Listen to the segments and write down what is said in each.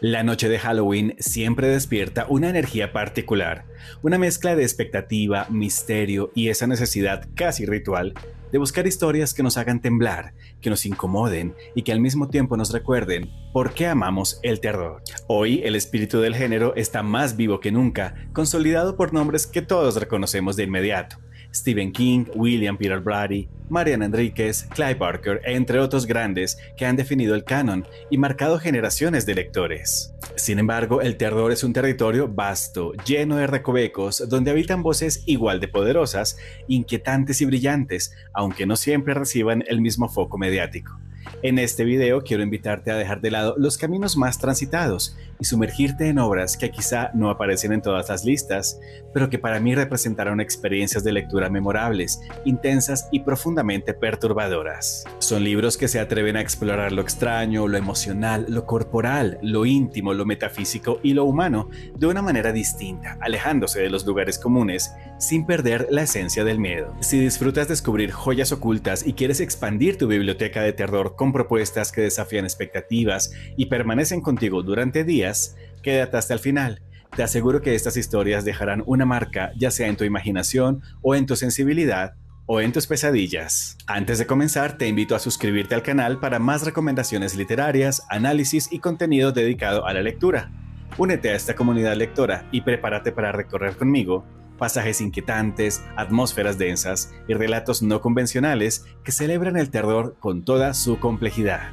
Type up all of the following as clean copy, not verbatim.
La noche de Halloween siempre despierta una energía particular, una mezcla de expectativa, misterio y esa necesidad casi ritual de buscar historias que nos hagan temblar, que nos incomoden y que al mismo tiempo nos recuerden por qué amamos el terror. Hoy el espíritu del género está más vivo que nunca, consolidado por nombres que todos reconocemos de inmediato. Stephen King, William Peter Blatty, Mariana Enríquez, Clive Barker, entre otros grandes que han definido el canon y marcado generaciones de lectores. Sin embargo, el terror es un territorio vasto, lleno de recovecos, donde habitan voces igual de poderosas, inquietantes y brillantes, aunque no siempre reciban el mismo foco mediático. En este video quiero invitarte a dejar de lado los caminos más transitados y sumergirte en obras que quizá no aparecen en todas las listas, pero que para mí representaron experiencias de lectura memorables, intensas y profundamente perturbadoras. Son libros que se atreven a explorar lo extraño, lo emocional, lo corporal, lo íntimo, lo metafísico y lo humano de una manera distinta, alejándose de los lugares comunes, sin perder la esencia del miedo. Si disfrutas descubrir joyas ocultas y quieres expandir tu biblioteca de terror con propuestas que desafían expectativas y permanecen contigo durante días, quédate hasta el final. Te aseguro que estas historias dejarán una marca, ya sea en tu imaginación o en tu sensibilidad o en tus pesadillas. Antes de comenzar, te invito a suscribirte al canal para más recomendaciones literarias, análisis y contenido dedicado a la lectura. Únete a esta comunidad lectora y prepárate para recorrer conmigo pasajes inquietantes, atmósferas densas y relatos no convencionales que celebran el terror con toda su complejidad.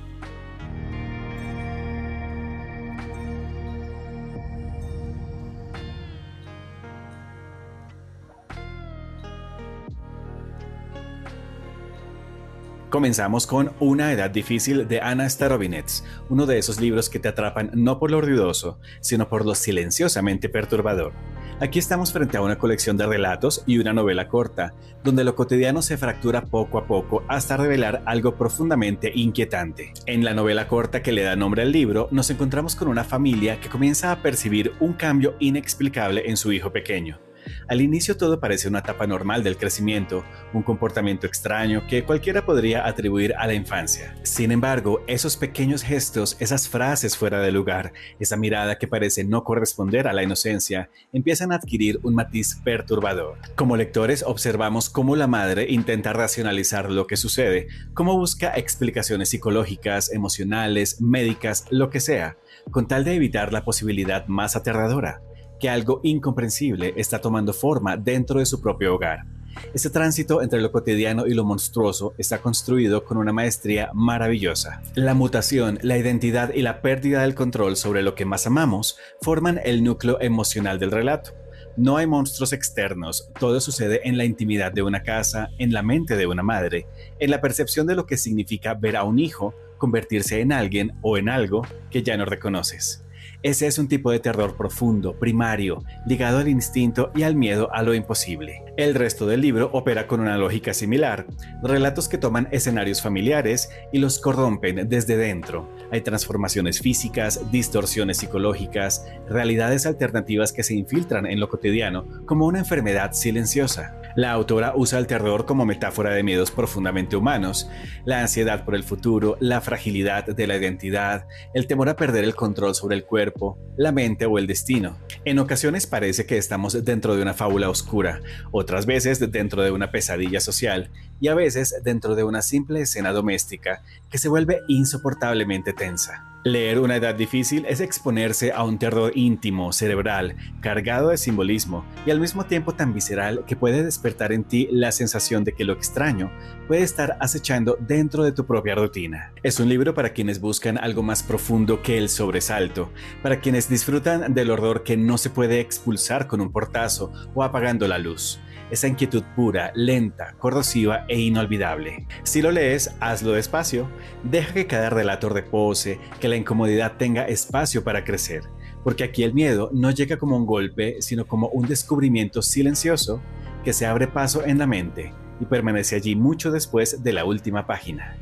Comenzamos con Una edad difícil de Anna Starobinets, uno de esos libros que te atrapan no por lo ruidoso, sino por lo silenciosamente perturbador. Aquí estamos frente a una colección de relatos y una novela corta, donde lo cotidiano se fractura poco a poco hasta revelar algo profundamente inquietante. En la novela corta que le da nombre al libro, nos encontramos con una familia que comienza a percibir un cambio inexplicable en su hijo pequeño. Al inicio todo parece una etapa normal del crecimiento, un comportamiento extraño que cualquiera podría atribuir a la infancia. Sin embargo, esos pequeños gestos, esas frases fuera de lugar, esa mirada que parece no corresponder a la inocencia, empiezan a adquirir un matiz perturbador. Como lectores observamos cómo la madre intenta racionalizar lo que sucede, cómo busca explicaciones psicológicas, emocionales, médicas, lo que sea, con tal de evitar la posibilidad más aterradora, que algo incomprensible está tomando forma dentro de su propio hogar. Ese tránsito entre lo cotidiano y lo monstruoso está construido con una maestría maravillosa. La mutación, la identidad y la pérdida del control sobre lo que más amamos forman el núcleo emocional del relato. No hay monstruos externos, todo sucede en la intimidad de una casa, en la mente de una madre, en la percepción de lo que significa ver a un hijo convertirse en alguien o en algo que ya no reconoces. Ese es un tipo de terror profundo, primario, ligado al instinto y al miedo a lo imposible. El resto del libro opera con una lógica similar, relatos que toman escenarios familiares y los corrompen desde dentro. Hay transformaciones físicas, distorsiones psicológicas, realidades alternativas que se infiltran en lo cotidiano como una enfermedad silenciosa. La autora usa el terror como metáfora de miedos profundamente humanos, la ansiedad por el futuro, la fragilidad de la identidad, el temor a perder el control sobre el cuerpo, la mente o el destino. En ocasiones parece que estamos dentro de una fábula oscura, otras veces dentro de una pesadilla social y a veces dentro de una simple escena doméstica que se vuelve insoportablemente tensa. Leer Una edad difícil es exponerse a un terror íntimo, cerebral, cargado de simbolismo y al mismo tiempo tan visceral que puede despertar en ti la sensación de que lo extraño puede estar acechando dentro de tu propia rutina. Es un libro para quienes buscan algo más profundo que el sobresalto, para quienes disfrutan del horror que no se puede expulsar con un portazo o apagando la luz. Esa inquietud pura, lenta, corrosiva e inolvidable. Si lo lees, hazlo despacio. Deja que cada relato repose, que la incomodidad tenga espacio para crecer. Porque aquí el miedo no llega como un golpe, sino como un descubrimiento silencioso que se abre paso en la mente y permanece allí mucho después de la última página.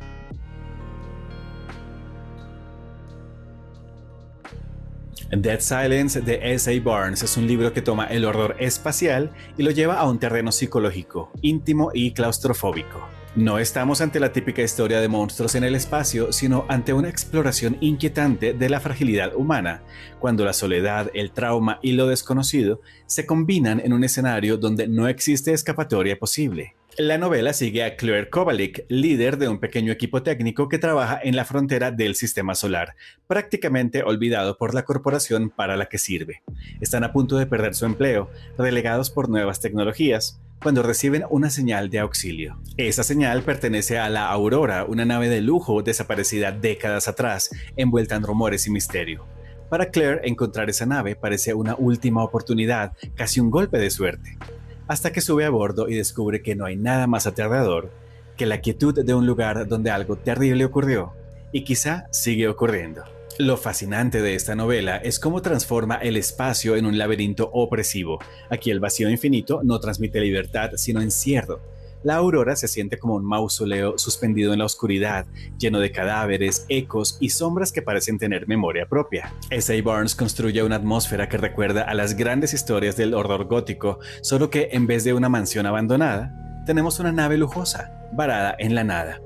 Dead Silence de S.A. Barnes es un libro que toma el horror espacial y lo lleva a un terreno psicológico, íntimo y claustrofóbico. No estamos ante la típica historia de monstruos en el espacio, sino ante una exploración inquietante de la fragilidad humana, cuando la soledad, el trauma y lo desconocido se combinan en un escenario donde no existe escapatoria posible. La novela sigue a Claire Kovalik, líder de un pequeño equipo técnico que trabaja en la frontera del sistema solar, prácticamente olvidado por la corporación para la que sirve. Están a punto de perder su empleo, relegados por nuevas tecnologías, cuando reciben una señal de auxilio. Esa señal pertenece a la Aurora, una nave de lujo desaparecida décadas atrás, envuelta en rumores y misterio. Para Claire, encontrar esa nave parece una última oportunidad, casi un golpe de suerte, hasta que sube a bordo y descubre que no hay nada más aterrador que la quietud de un lugar donde algo terrible ocurrió y quizá sigue ocurriendo. Lo fascinante de esta novela es cómo transforma el espacio en un laberinto opresivo. Aquí el vacío infinito no transmite libertad, sino encierro. La Aurora se siente como un mausoleo suspendido en la oscuridad, lleno de cadáveres, ecos y sombras que parecen tener memoria propia. S.A. Barnes construye una atmósfera que recuerda a las grandes historias del horror gótico, solo que en vez de una mansión abandonada, tenemos una nave lujosa, varada en la nada.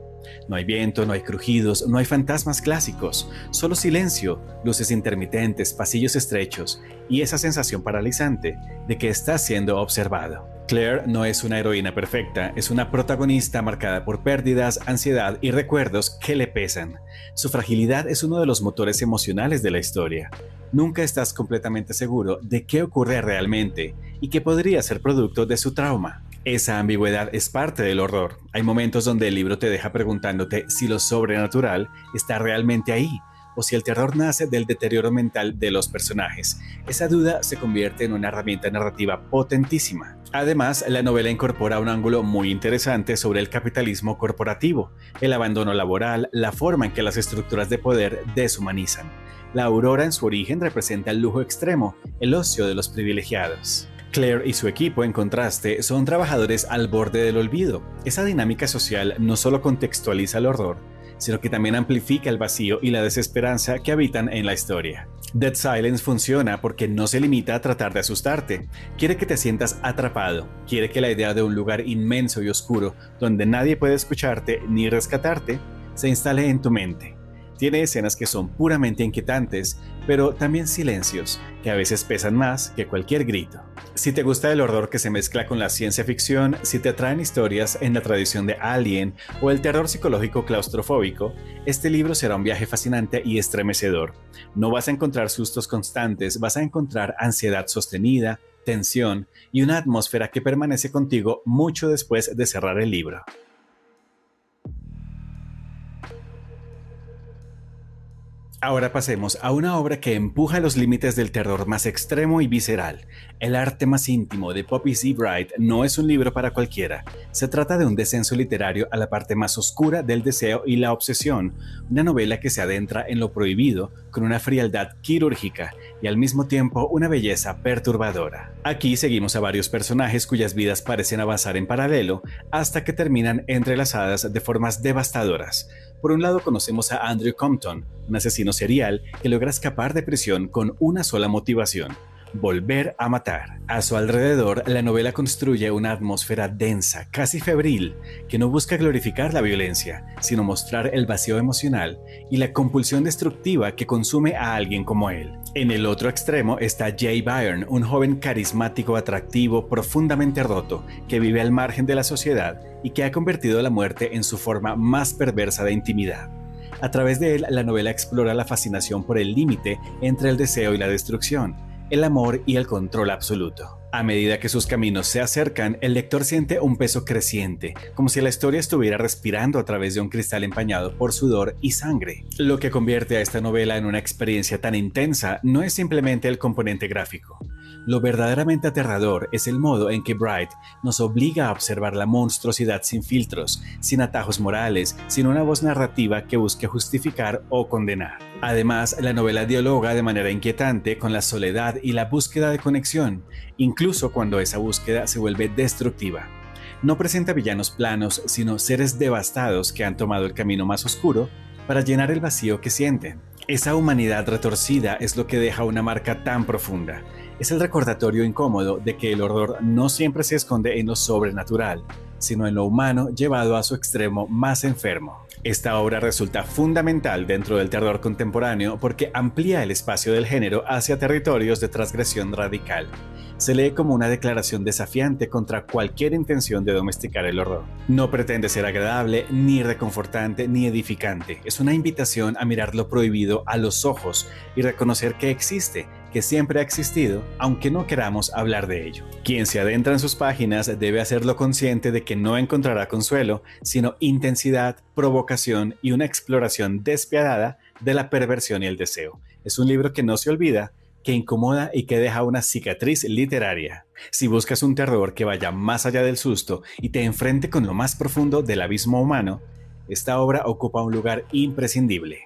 No hay viento, no hay crujidos, no hay fantasmas clásicos, solo silencio, luces intermitentes, pasillos estrechos y esa sensación paralizante de que estás siendo observado. Claire no es una heroína perfecta, es una protagonista marcada por pérdidas, ansiedad y recuerdos que le pesan. Su fragilidad es uno de los motores emocionales de la historia. Nunca estás completamente seguro de qué ocurre realmente y que podría ser producto de su trauma. Esa ambigüedad es parte del horror. Hay momentos donde el libro te deja preguntándote si lo sobrenatural está realmente ahí o si el terror nace del deterioro mental de los personajes. Esa duda se convierte en una herramienta narrativa potentísima. Además, la novela incorpora un ángulo muy interesante sobre el capitalismo corporativo, el abandono laboral, la forma en que las estructuras de poder deshumanizan. La Aurora en su origen representa el lujo extremo, el ocio de los privilegiados. Claire y su equipo, en contraste, son trabajadores al borde del olvido. Esa dinámica social no solo contextualiza el horror, sino que también amplifica el vacío y la desesperanza que habitan en la historia. Dead Silence funciona porque no se limita a tratar de asustarte. Quiere que te sientas atrapado. Quiere que la idea de un lugar inmenso y oscuro, donde nadie puede escucharte ni rescatarte, se instale en tu mente. Tiene escenas que son puramente inquietantes, pero también silencios, que a veces pesan más que cualquier grito. Si te gusta el horror que se mezcla con la ciencia ficción, si te atraen historias en la tradición de Alien o el terror psicológico claustrofóbico, este libro será un viaje fascinante y estremecedor. No vas a encontrar sustos constantes, vas a encontrar ansiedad sostenida, tensión y una atmósfera que permanece contigo mucho después de cerrar el libro. Ahora pasemos a una obra que empuja los límites del terror más extremo y visceral. El arte más íntimo de Poppy C. Bride no es un libro para cualquiera. Se trata de un descenso literario a la parte más oscura del deseo y la obsesión, una novela que se adentra en lo prohibido con una frialdad quirúrgica y al mismo tiempo una belleza perturbadora. Aquí seguimos a varios personajes cuyas vidas parecen avanzar en paralelo hasta que terminan entrelazadas de formas devastadoras. Por un lado conocemos a Andrew Compton, un asesino serial que logra escapar de prisión con una sola motivación: volver a matar. A su alrededor, la novela construye una atmósfera densa, casi febril, que no busca glorificar la violencia, sino mostrar el vacío emocional y la compulsión destructiva que consume a alguien como él. En el otro extremo está Jay Byrne, un joven carismático, atractivo, profundamente roto, que vive al margen de la sociedad y que ha convertido la muerte en su forma más perversa de intimidad. A través de él, la novela explora la fascinación por el límite entre el deseo y la destrucción, el amor y el control absoluto. A medida que sus caminos se acercan, el lector siente un peso creciente, como si la historia estuviera respirando a través de un cristal empañado por sudor y sangre. Lo que convierte a esta novela en una experiencia tan intensa no es simplemente el componente gráfico. Lo verdaderamente aterrador es el modo en que Bright nos obliga a observar la monstruosidad sin filtros, sin atajos morales, sin una voz narrativa que busque justificar o condenar. Además, la novela dialoga de manera inquietante con la soledad y la búsqueda de conexión, incluso cuando esa búsqueda se vuelve destructiva. No presenta villanos planos, sino seres devastados que han tomado el camino más oscuro para llenar el vacío que sienten. Esa humanidad retorcida es lo que deja una marca tan profunda. Es el recordatorio incómodo de que el horror no siempre se esconde en lo sobrenatural, sino en lo humano llevado a su extremo más enfermo. Esta obra resulta fundamental dentro del terror contemporáneo porque amplía el espacio del género hacia territorios de transgresión radical. Se lee como una declaración desafiante contra cualquier intención de domesticar el horror. No pretende ser agradable, ni reconfortante, ni edificante. Es una invitación a mirar lo prohibido a los ojos y reconocer que existe, que siempre ha existido, aunque no queramos hablar de ello. Quien se adentra en sus páginas debe hacerlo consciente de que no encontrará consuelo, sino intensidad, provocación y una exploración despiadada de la perversión y el deseo. Es un libro que no se olvida, que incomoda y que deja una cicatriz literaria. Si buscas un terror que vaya más allá del susto y te enfrente con lo más profundo del abismo humano, esta obra ocupa un lugar imprescindible.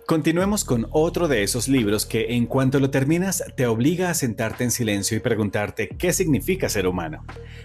Continuemos con otro de esos libros que, en cuanto lo terminas, te obliga a sentarte en silencio y preguntarte qué significa ser humano.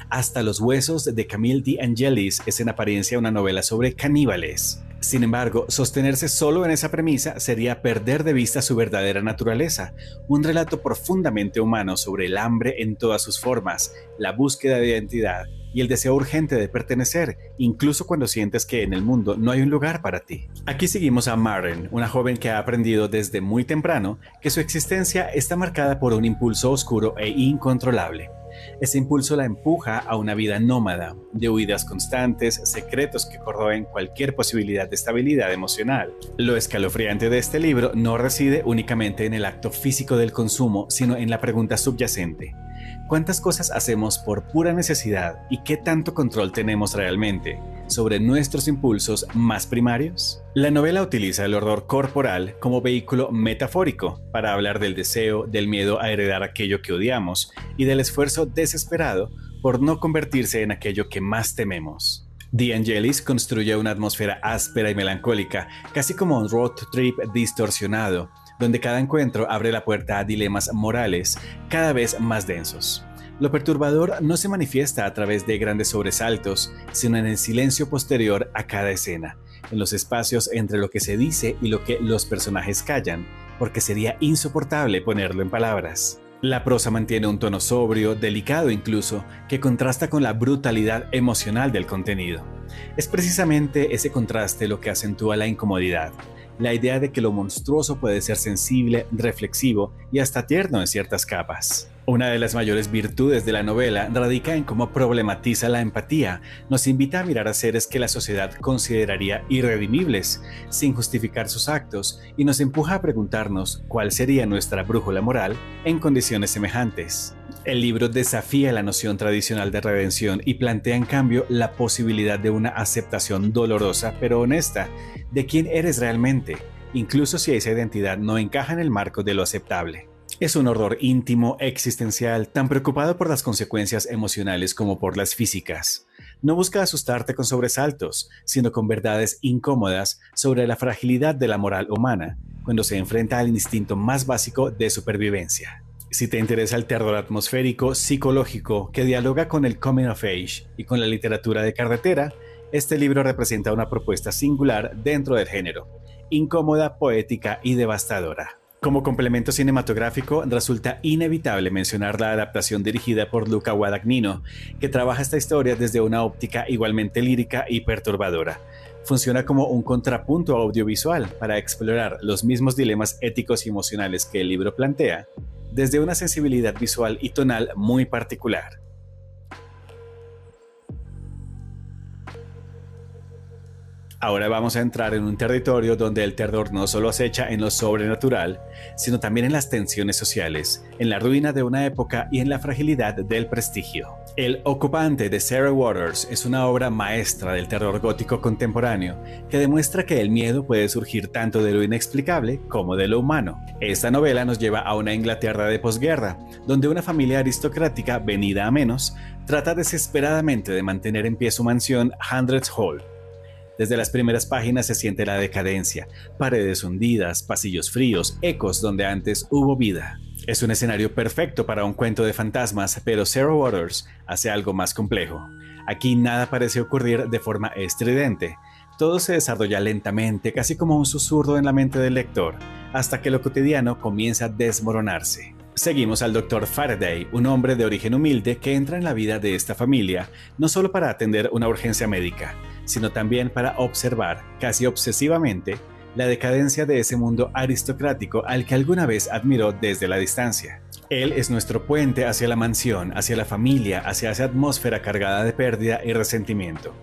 Hasta los huesos de Camille de Angelis es en apariencia una novela sobre caníbales. Sin embargo, sostenerse solo en esa premisa sería perder de vista su verdadera naturaleza, un relato profundamente humano sobre el hambre en todas sus formas, la búsqueda de identidad y el deseo urgente de pertenecer, incluso cuando sientes que en el mundo no hay un lugar para ti. Aquí seguimos a Maren, una joven que ha aprendido desde muy temprano que su existencia está marcada por un impulso oscuro e incontrolable. Ese impulso la empuja a una vida nómada, de huidas constantes, secretos que corroen cualquier posibilidad de estabilidad emocional. Lo escalofriante de este libro no reside únicamente en el acto físico del consumo, sino en la pregunta subyacente: ¿cuántas cosas hacemos por pura necesidad y qué tanto control tenemos realmente sobre nuestros impulsos más primarios? La novela utiliza el horror corporal como vehículo metafórico para hablar del deseo, del miedo a heredar aquello que odiamos y del esfuerzo desesperado por no convertirse en aquello que más tememos. De Angelis construye una atmósfera áspera y melancólica, casi como un road trip distorsionado, donde cada encuentro abre la puerta a dilemas morales cada vez más densos. Lo perturbador no se manifiesta a través de grandes sobresaltos, sino en el silencio posterior a cada escena, en los espacios entre lo que se dice y lo que los personajes callan, porque sería insoportable ponerlo en palabras. La prosa mantiene un tono sobrio, delicado incluso, que contrasta con la brutalidad emocional del contenido. Es precisamente ese contraste lo que acentúa la incomodidad. La idea de que lo monstruoso puede ser sensible, reflexivo y hasta tierno en ciertas capas. Una de las mayores virtudes de la novela radica en cómo problematiza la empatía, nos invita a mirar a seres que la sociedad consideraría irredimibles, sin justificar sus actos, y nos empuja a preguntarnos cuál sería nuestra brújula moral en condiciones semejantes. El libro desafía la noción tradicional de redención y plantea en cambio la posibilidad de una aceptación dolorosa pero honesta de quién eres realmente, incluso si esa identidad no encaja en el marco de lo aceptable. Es un horror íntimo, existencial, tan preocupado por las consecuencias emocionales como por las físicas. No busca asustarte con sobresaltos, sino con verdades incómodas sobre la fragilidad de la moral humana, cuando se enfrenta al instinto más básico de supervivencia. Si te interesa el terror atmosférico, psicológico, que dialoga con el coming of age y con la literatura de carretera, este libro representa una propuesta singular dentro del género, incómoda, poética y devastadora. Como complemento cinematográfico, resulta inevitable mencionar la adaptación dirigida por Luca Guadagnino, que trabaja esta historia desde una óptica igualmente lírica y perturbadora. Funciona como un contrapunto audiovisual para explorar los mismos dilemas éticos y emocionales que el libro plantea, desde una sensibilidad visual y tonal muy particular. Ahora vamos a entrar en un territorio donde el terror no solo acecha en lo sobrenatural, sino también en las tensiones sociales, en la ruina de una época y en la fragilidad del prestigio. El Ocupante de Sarah Waters es una obra maestra del terror gótico contemporáneo que demuestra que el miedo puede surgir tanto de lo inexplicable como de lo humano. Esta novela nos lleva a una Inglaterra de posguerra, donde una familia aristocrática venida a menos trata desesperadamente de mantener en pie su mansión Hundredth Hall. Desde las primeras páginas se siente la decadencia, paredes hundidas, pasillos fríos, ecos donde antes hubo vida. Es un escenario perfecto para un cuento de fantasmas, pero Sarah Waters hace algo más complejo. Aquí nada parece ocurrir de forma estridente. Todo se desarrolla lentamente, casi como un susurro en la mente del lector, hasta que lo cotidiano comienza a desmoronarse. Seguimos al Dr. Faraday, un hombre de origen humilde que entra en la vida de esta familia, no solo para atender una urgencia médica, sino también para observar, casi obsesivamente, la decadencia de ese mundo aristocrático al que alguna vez admiró desde la distancia. Él es nuestro puente hacia la mansión, hacia la familia, hacia esa atmósfera cargada de pérdida y resentimiento.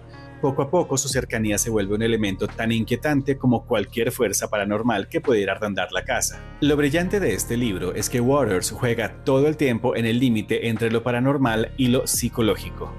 Poco a poco su cercanía se vuelve un elemento tan inquietante como cualquier fuerza paranormal que pudiera rondar la casa. Lo brillante de este libro es que Waters juega todo el tiempo en el límite entre lo paranormal y lo psicológico.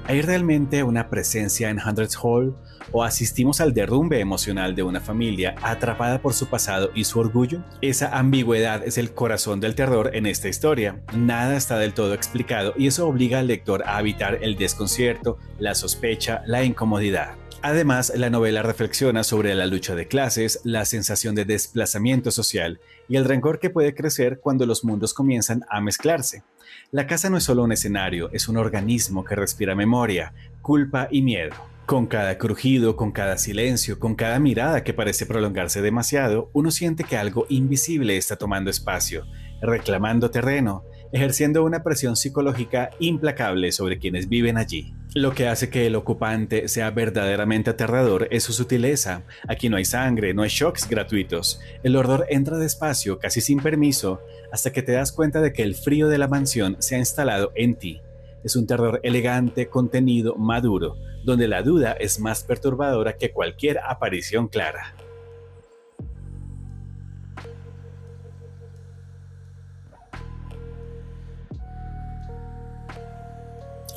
¿Hay realmente una presencia en Hundredth Hall o asistimos al derrumbe emocional de una familia atrapada por su pasado y su orgullo? Esa ambigüedad es el corazón del terror en esta historia. Nada está del todo explicado y eso obliga al lector a evitar el desconcierto, la sospecha, la incomodidad. Además, la novela reflexiona sobre la lucha de clases, la sensación de desplazamiento social y el rencor que puede crecer cuando los mundos comienzan a mezclarse. La casa no es solo un escenario, es un organismo que respira memoria, culpa y miedo. Con cada crujido, con cada silencio, con cada mirada que parece prolongarse demasiado, uno siente que algo invisible está tomando espacio, reclamando terreno, ejerciendo una presión psicológica implacable sobre quienes viven allí. Lo que hace que el ocupante sea verdaderamente aterrador es su sutileza. Aquí no hay sangre, no hay shocks gratuitos. El horror entra despacio, casi sin permiso, hasta que te das cuenta de que el frío de la mansión se ha instalado en ti. Es un terror elegante, contenido, maduro, donde la duda es más perturbadora que cualquier aparición clara.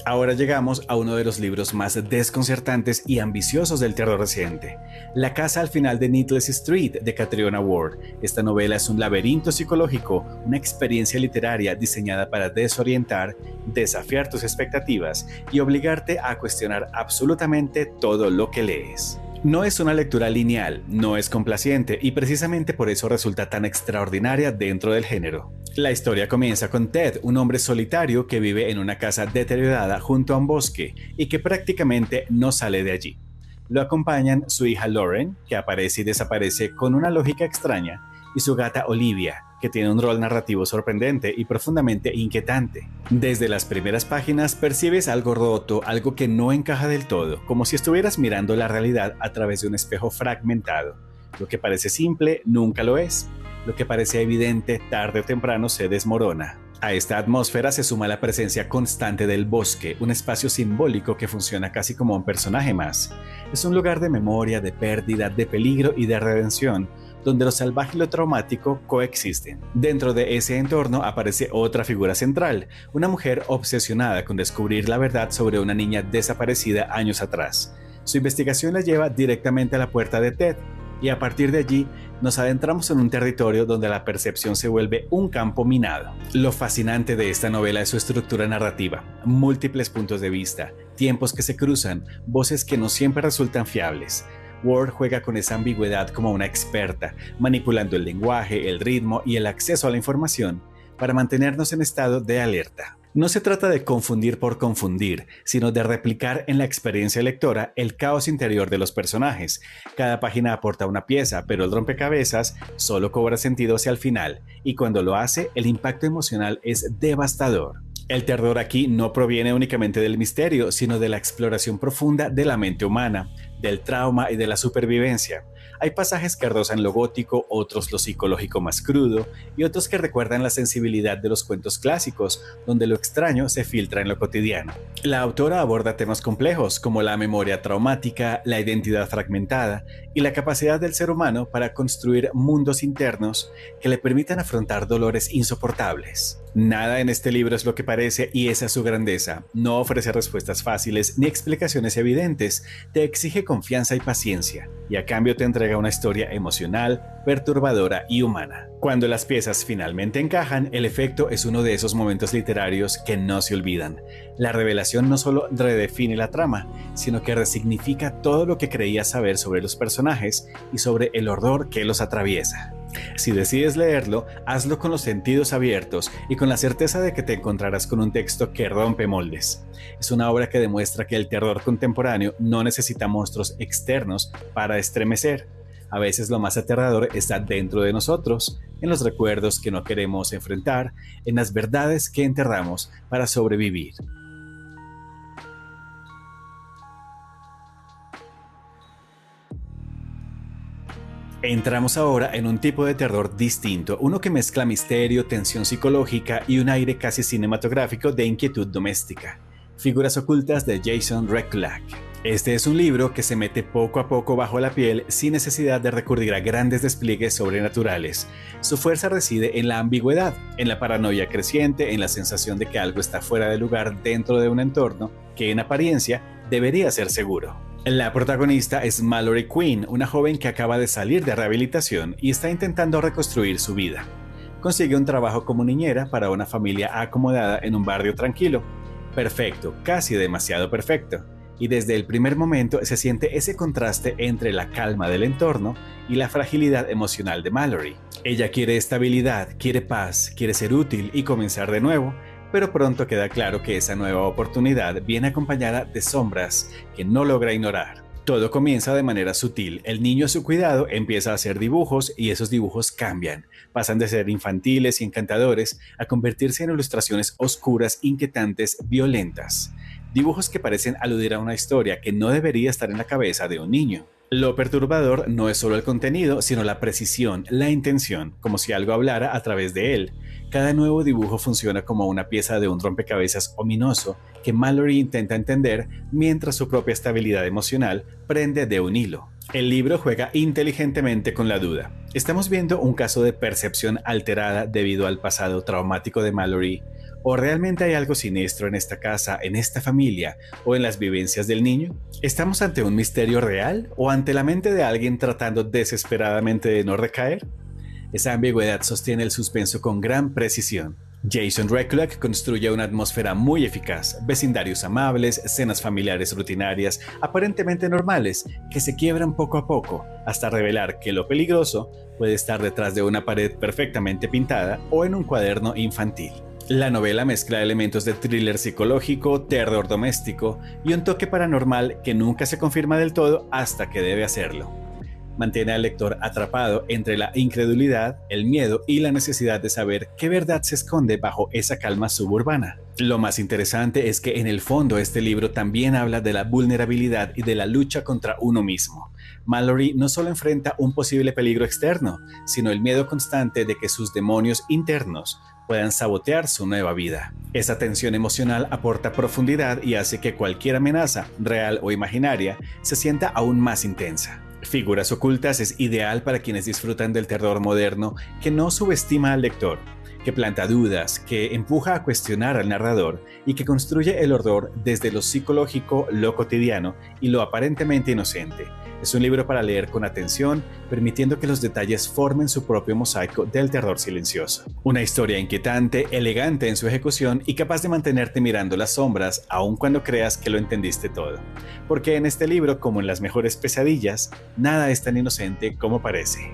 Ahora llegamos a uno de los libros más desconcertantes y ambiciosos del terror reciente, La casa al final de Needless Street de Catriona Ward. Esta novela es un laberinto psicológico, una experiencia literaria diseñada para desorientar, desafiar tus expectativas y obligarte a cuestionar absolutamente todo lo que lees. No es una lectura lineal, no es complaciente y precisamente por eso resulta tan extraordinaria dentro del género. La historia comienza con Ted, un hombre solitario que vive en una casa deteriorada junto a un bosque y que prácticamente no sale de allí. Lo acompañan su hija Lauren, que aparece y desaparece con una lógica extraña, y su gata Olivia, que tiene un rol narrativo sorprendente y profundamente inquietante. Desde las primeras páginas percibes algo roto, algo que no encaja del todo, como si estuvieras mirando la realidad a través de un espejo fragmentado. Lo que parece simple nunca lo es. Lo que parece evidente tarde o temprano se desmorona. A esta atmósfera se suma la presencia constante del bosque, un espacio simbólico que funciona casi como un personaje más. Es un lugar de memoria, de pérdida, de peligro y de redención, donde lo salvaje y lo traumático coexisten. Dentro de ese entorno aparece otra figura central, una mujer obsesionada con descubrir la verdad sobre una niña desaparecida años atrás. Su investigación la lleva directamente a la puerta de Ted, y a partir de allí nos adentramos en un territorio donde la percepción se vuelve un campo minado. Lo fascinante de esta novela es su estructura narrativa, múltiples puntos de vista, tiempos que se cruzan, voces que no siempre resultan fiables. Ward juega con esa ambigüedad como una experta, manipulando el lenguaje, el ritmo y el acceso a la información para mantenernos en estado de alerta. No se trata de confundir por confundir, sino de replicar en la experiencia lectora el caos interior de los personajes. Cada página aporta una pieza, pero el rompecabezas solo cobra sentido hacia el final, y cuando lo hace, el impacto emocional es devastador. El terror aquí no proviene únicamente del misterio, sino de la exploración profunda de la mente humana, del trauma y de la supervivencia. Hay pasajes que rozan lo gótico, otros lo psicológico más crudo, y otros que recuerdan la sensibilidad de los cuentos clásicos, donde lo extraño se filtra en lo cotidiano. La autora aborda temas complejos como la memoria traumática, la identidad fragmentada y la capacidad del ser humano para construir mundos internos que le permitan afrontar dolores insoportables. Nada en este libro es lo que parece y esa es su grandeza. No ofrece respuestas fáciles ni explicaciones evidentes, te exige confianza y paciencia, y a cambio te entrega una historia emocional, perturbadora y humana. Cuando las piezas finalmente encajan, el efecto es uno de esos momentos literarios que no se olvidan. La revelación no solo redefine la trama, sino que resignifica todo lo que creías saber sobre los personajes y sobre el horror que los atraviesa. Si decides leerlo, hazlo con los sentidos abiertos y con la certeza de que te encontrarás con un texto que rompe moldes. Es una obra que demuestra que el terror contemporáneo no necesita monstruos externos para estremecer. A veces lo más aterrador está dentro de nosotros, en los recuerdos que no queremos enfrentar, en las verdades que enterramos para sobrevivir. Entramos ahora en un tipo de terror distinto, uno que mezcla misterio, tensión psicológica y un aire casi cinematográfico de inquietud doméstica. Figuras ocultas de Jason Rekulak. Este es un libro que se mete poco a poco bajo la piel sin necesidad de recurrir a grandes despliegues sobrenaturales. Su fuerza reside en la ambigüedad, en la paranoia creciente, en la sensación de que algo está fuera de lugar dentro de un entorno que en apariencia debería ser seguro. La protagonista es Mallory Quinn, una joven que acaba de salir de rehabilitación y está intentando reconstruir su vida. Consigue un trabajo como niñera para una familia acomodada en un barrio tranquilo. Perfecto, casi demasiado perfecto. Y desde el primer momento se siente ese contraste entre la calma del entorno y la fragilidad emocional de Mallory. Ella quiere estabilidad, quiere paz, quiere ser útil y comenzar de nuevo, pero pronto queda claro que esa nueva oportunidad viene acompañada de sombras que no logra ignorar. Todo comienza de manera sutil. El niño a su cuidado empieza a hacer dibujos y esos dibujos cambian. Pasan de ser infantiles y encantadores a convertirse en ilustraciones oscuras, inquietantes, violentas. Dibujos que parecen aludir a una historia que no debería estar en la cabeza de un niño. Lo perturbador no es solo el contenido, sino la precisión, la intención, como si algo hablara a través de él. Cada nuevo dibujo funciona como una pieza de un rompecabezas ominoso que Mallory intenta entender mientras su propia estabilidad emocional prende de un hilo. El libro juega inteligentemente con la duda. ¿Estamos viendo un caso de percepción alterada debido al pasado traumático de Mallory? ¿O realmente hay algo siniestro en esta casa, en esta familia o en las vivencias del niño? ¿Estamos ante un misterio real o ante la mente de alguien tratando desesperadamente de no recaer? Esa ambigüedad sostiene el suspenso con gran precisión. Jason Rekulak construye una atmósfera muy eficaz, vecindarios amables, escenas familiares rutinarias, aparentemente normales, que se quiebran poco a poco, hasta revelar que lo peligroso puede estar detrás de una pared perfectamente pintada o en un cuaderno infantil. La novela mezcla elementos de thriller psicológico, terror doméstico y un toque paranormal que nunca se confirma del todo hasta que debe hacerlo. Mantiene al lector atrapado entre la incredulidad, el miedo y la necesidad de saber qué verdad se esconde bajo esa calma suburbana. Lo más interesante es que en el fondo este libro también habla de la vulnerabilidad y de la lucha contra uno mismo. Mallory no solo enfrenta un posible peligro externo, sino el miedo constante de que sus demonios internos puedan sabotear su nueva vida. Esa tensión emocional aporta profundidad y hace que cualquier amenaza, real o imaginaria, se sienta aún más intensa. Figuras ocultas es ideal para quienes disfrutan del terror moderno que no subestima al lector, que planta dudas, que empuja a cuestionar al narrador y que construye el horror desde lo psicológico, lo cotidiano y lo aparentemente inocente. Es un libro para leer con atención, permitiendo que los detalles formen su propio mosaico del terror silencioso. Una historia inquietante, elegante en su ejecución y capaz de mantenerte mirando las sombras aun cuando creas que lo entendiste todo. Porque en este libro, como en las mejores pesadillas, nada es tan inocente como parece.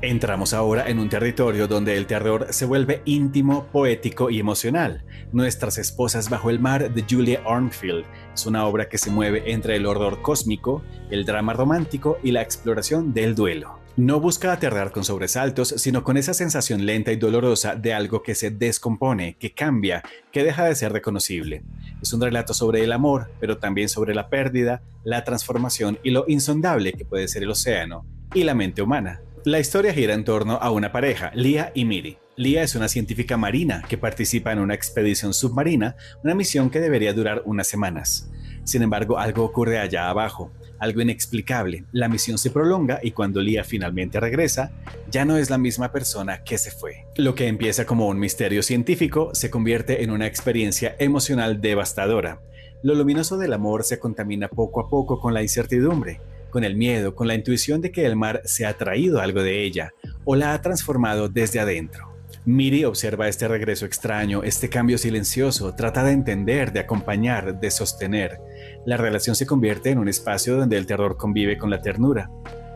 Entramos ahora en un territorio donde el terror se vuelve íntimo, poético y emocional. Nuestras esposas bajo el mar de Julia Arnfield es una obra que se mueve entre el horror cósmico, el drama romántico y la exploración del duelo. No busca aterrar con sobresaltos, sino con esa sensación lenta y dolorosa de algo que se descompone, que cambia, que deja de ser reconocible. Es un relato sobre el amor, pero también sobre la pérdida, la transformación y lo insondable que puede ser el océano y la mente humana. La historia gira en torno a una pareja, Leah y Miri. Leah es una científica marina que participa en una expedición submarina, una misión que debería durar unas semanas. Sin embargo, algo ocurre allá abajo, algo inexplicable. La misión se prolonga y cuando Leah finalmente regresa, ya no es la misma persona que se fue. Lo que empieza como un misterio científico se convierte en una experiencia emocional devastadora. Lo luminoso del amor se contamina poco a poco con la incertidumbre, con el miedo, con la intuición de que el mar se ha traído algo de ella o la ha transformado desde adentro. Miri observa este regreso extraño, este cambio silencioso, trata de entender, de acompañar, de sostener. La relación se convierte en un espacio donde el terror convive con la ternura.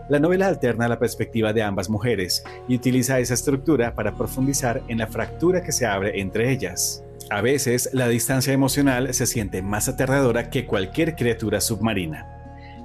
La novela alterna la perspectiva de ambas mujeres y utiliza esa estructura para profundizar en la fractura que se abre entre ellas. A veces, la distancia emocional se siente más aterradora que cualquier criatura submarina.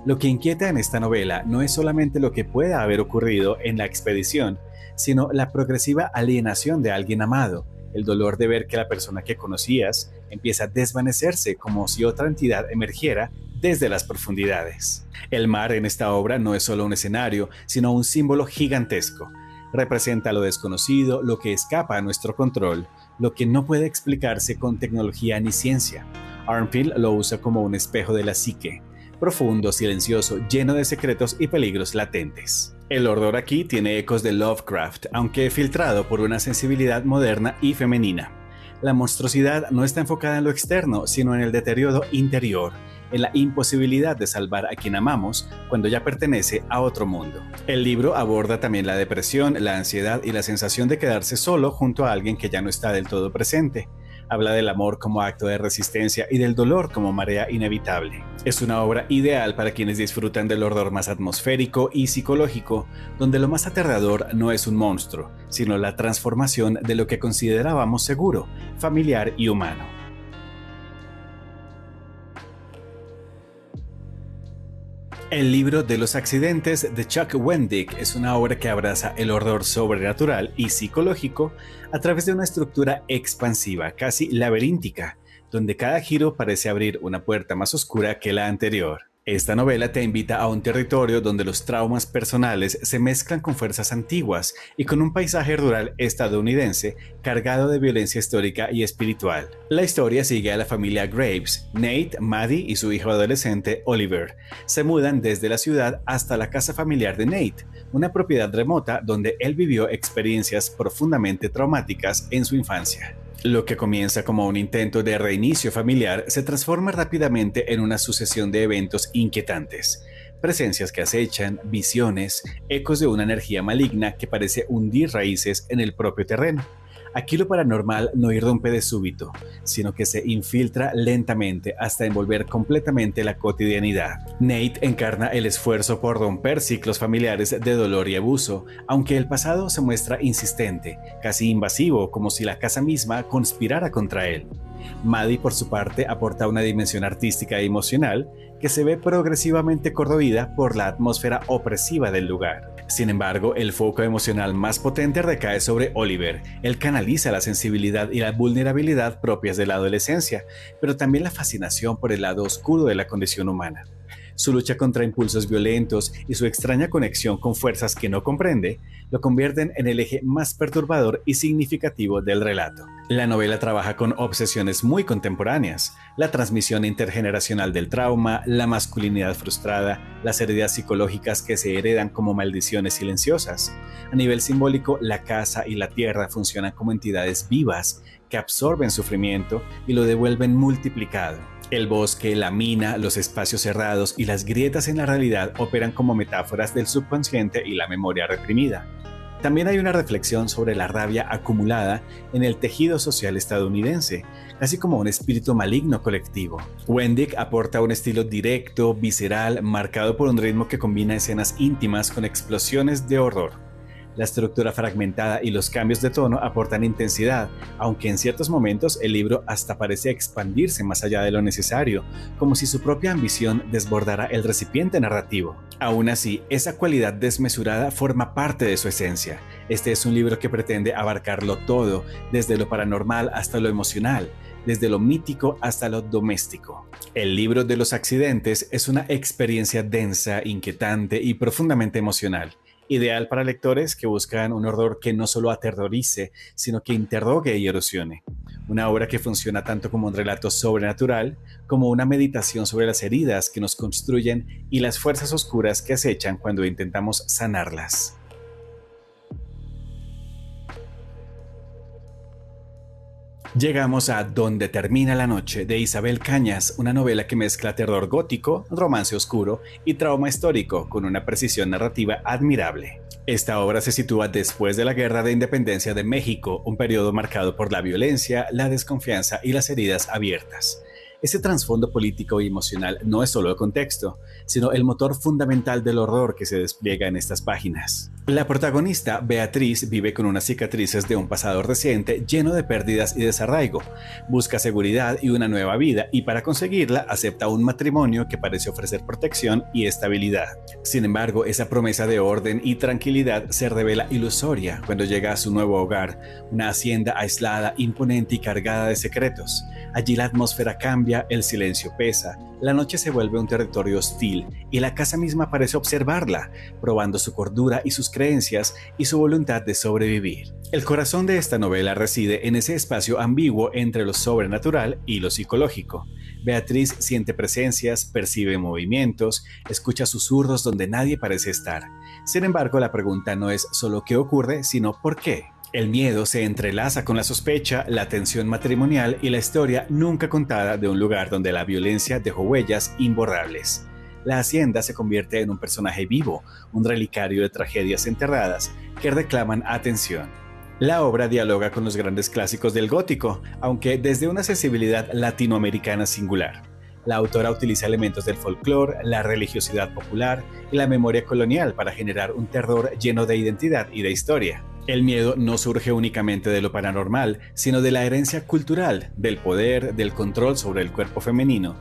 Lo que inquieta en esta novela no es solamente lo que pueda haber ocurrido en la expedición, sino la progresiva alienación de alguien amado, el dolor de ver que la persona que conocías empieza a desvanecerse como si otra entidad emergiera desde las profundidades. El mar en esta obra no es solo un escenario, sino un símbolo gigantesco. Representa lo desconocido, lo que escapa a nuestro control, lo que no puede explicarse con tecnología ni ciencia. Arnfield lo usa como un espejo de la psique, profundo, silencioso, lleno de secretos y peligros latentes. El horror aquí tiene ecos de Lovecraft, aunque filtrado por una sensibilidad moderna y femenina. La monstruosidad no está enfocada en lo externo, sino en el deterioro interior, en la imposibilidad de salvar a quien amamos cuando ya pertenece a otro mundo. El libro aborda también la depresión, la ansiedad y la sensación de quedarse solo junto a alguien que ya no está del todo presente. Habla del amor como acto de resistencia y del dolor como marea inevitable. Es una obra ideal para quienes disfrutan del horror más atmosférico y psicológico, donde lo más aterrador no es un monstruo, sino la transformación de lo que considerábamos seguro, familiar y humano. El libro de los accidentes de Chuck Wendig es una obra que abraza el horror sobrenatural y psicológico a través de una estructura expansiva, casi laberíntica, donde cada giro parece abrir una puerta más oscura que la anterior. Esta novela te invita a un territorio donde los traumas personales se mezclan con fuerzas antiguas y con un paisaje rural estadounidense cargado de violencia histórica y espiritual. La historia sigue a la familia Graves. Nate, Maddie y su hijo adolescente Oliver se mudan desde la ciudad hasta la casa familiar de Nate, una propiedad remota donde él vivió experiencias profundamente traumáticas en su infancia. Lo que comienza como un intento de reinicio familiar se transforma rápidamente en una sucesión de eventos inquietantes. Presencias que acechan, visiones, ecos de una energía maligna que parece hundir raíces en el propio terreno. Aquí lo paranormal no irrumpe de súbito, sino que se infiltra lentamente hasta envolver completamente la cotidianidad. Nate encarna el esfuerzo por romper ciclos familiares de dolor y abuso, aunque el pasado se muestra insistente, casi invasivo, como si la casa misma conspirara contra él. Maddie, por su parte, aporta una dimensión artística y emocional que se ve progresivamente corroída por la atmósfera opresiva del lugar. Sin embargo, el foco emocional más potente recae sobre Oliver. Él canaliza la sensibilidad y la vulnerabilidad propias de la adolescencia, pero también la fascinación por el lado oscuro de la condición humana. Su lucha contra impulsos violentos y su extraña conexión con fuerzas que no comprende lo convierten en el eje más perturbador y significativo del relato. La novela trabaja con obsesiones muy contemporáneas: la transmisión intergeneracional del trauma, la masculinidad frustrada, las heridas psicológicas que se heredan como maldiciones silenciosas. A nivel simbólico, la casa y la tierra funcionan como entidades vivas que absorben sufrimiento y lo devuelven multiplicado. El bosque, la mina, los espacios cerrados y las grietas en la realidad operan como metáforas del subconsciente y la memoria reprimida. También hay una reflexión sobre la rabia acumulada en el tejido social estadounidense, casi como un espíritu maligno colectivo. Wendig aporta un estilo directo, visceral, marcado por un ritmo que combina escenas íntimas con explosiones de horror. La estructura fragmentada y los cambios de tono aportan intensidad, aunque en ciertos momentos el libro hasta parece expandirse más allá de lo necesario, como si su propia ambición desbordara el recipiente narrativo. Aún así, esa cualidad desmesurada forma parte de su esencia. Este es un libro que pretende abarcarlo todo, desde lo paranormal hasta lo emocional, desde lo mítico hasta lo doméstico. El libro de los accidentes es una experiencia densa, inquietante y profundamente emocional. Ideal para lectores que buscan un horror que no solo aterrorice, sino que interrogue y erosione. Una obra que funciona tanto como un relato sobrenatural, como una meditación sobre las heridas que nos construyen y las fuerzas oscuras que acechan cuando intentamos sanarlas. Llegamos a Donde termina la noche, de Isabel Cañas, una novela que mezcla terror gótico, romance oscuro y trauma histórico con una precisión narrativa admirable. Esta obra se sitúa después de la Guerra de Independencia de México, un periodo marcado por la violencia, la desconfianza y las heridas abiertas. Ese trasfondo político y emocional no es solo el contexto, sino el motor fundamental del horror que se despliega en estas páginas. La protagonista, Beatriz, vive con unas cicatrices de un pasado reciente lleno de pérdidas y desarraigo. Busca seguridad y una nueva vida, y para conseguirla acepta un matrimonio que parece ofrecer protección y estabilidad. Sin embargo, esa promesa de orden y tranquilidad se revela ilusoria cuando llega a su nuevo hogar, una hacienda aislada, imponente y cargada de secretos. Allí la atmósfera cambia, el silencio pesa, la noche se vuelve un territorio hostil y la casa misma parece observarla, probando su cordura y sus creencias y su voluntad de sobrevivir. El corazón de esta novela reside en ese espacio ambiguo entre lo sobrenatural y lo psicológico. Beatriz siente presencias, percibe movimientos, escucha susurros donde nadie parece estar. Sin embargo, la pregunta no es solo qué ocurre, sino por qué. El miedo se entrelaza con la sospecha, la tensión matrimonial y la historia nunca contada de un lugar donde la violencia dejó huellas imborrables. La hacienda se convierte en un personaje vivo, un relicario de tragedias enterradas que reclaman atención. La obra dialoga con los grandes clásicos del gótico, aunque desde una sensibilidad latinoamericana singular. La autora utiliza elementos del folclore, la religiosidad popular y la memoria colonial para generar un terror lleno de identidad y de historia. El miedo no surge únicamente de lo paranormal, sino de la herencia cultural, del poder, del control sobre el cuerpo femenino,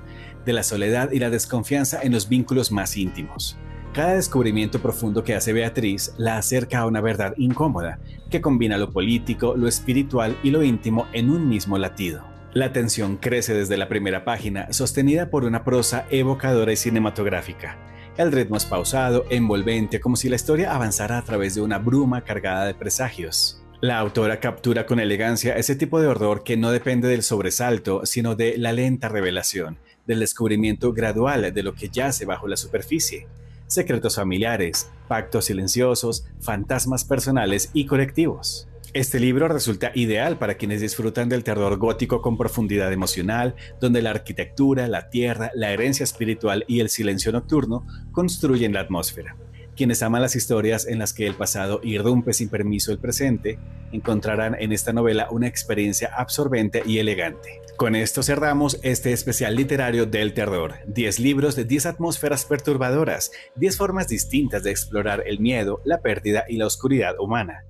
de la soledad y la desconfianza en los vínculos más íntimos. Cada descubrimiento profundo que hace Beatriz la acerca a una verdad incómoda, que combina lo político, lo espiritual y lo íntimo en un mismo latido. La tensión crece desde la primera página, sostenida por una prosa evocadora y cinematográfica. El ritmo es pausado, envolvente, como si la historia avanzara a través de una bruma cargada de presagios. La autora captura con elegancia ese tipo de horror que no depende del sobresalto, sino de la lenta revelación, del descubrimiento gradual de lo que yace bajo la superficie. Secretos familiares, pactos silenciosos, fantasmas personales y colectivos. Este libro resulta ideal para quienes disfrutan del terror gótico con profundidad emocional, donde la arquitectura, la tierra, la herencia espiritual y el silencio nocturno construyen la atmósfera. Quienes aman las historias en las que el pasado irrumpe sin permiso el presente, encontrarán en esta novela una experiencia absorbente y elegante. Con esto cerramos este especial literario del terror. 10 libros de 10 atmósferas perturbadoras, 10 formas distintas de explorar el miedo, la pérdida y la oscuridad humana.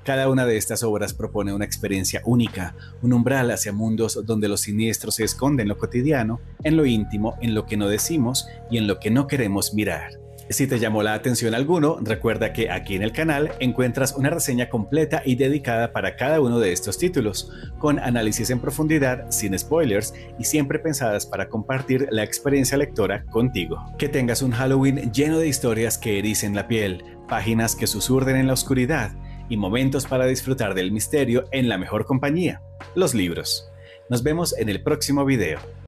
Cada una de estas obras propone una experiencia única, un umbral hacia mundos donde lo siniestro se esconde en lo cotidiano, en lo íntimo, en lo que no decimos y en lo que no queremos mirar. Si te llamó la atención alguno, recuerda que aquí en el canal encuentras una reseña completa y dedicada para cada uno de estos títulos, con análisis en profundidad, sin spoilers y siempre pensadas para compartir la experiencia lectora contigo. Que tengas un Halloween lleno de historias que ericen la piel, páginas que susurren en la oscuridad y momentos para disfrutar del misterio en la mejor compañía, los libros. Nos vemos en el próximo video.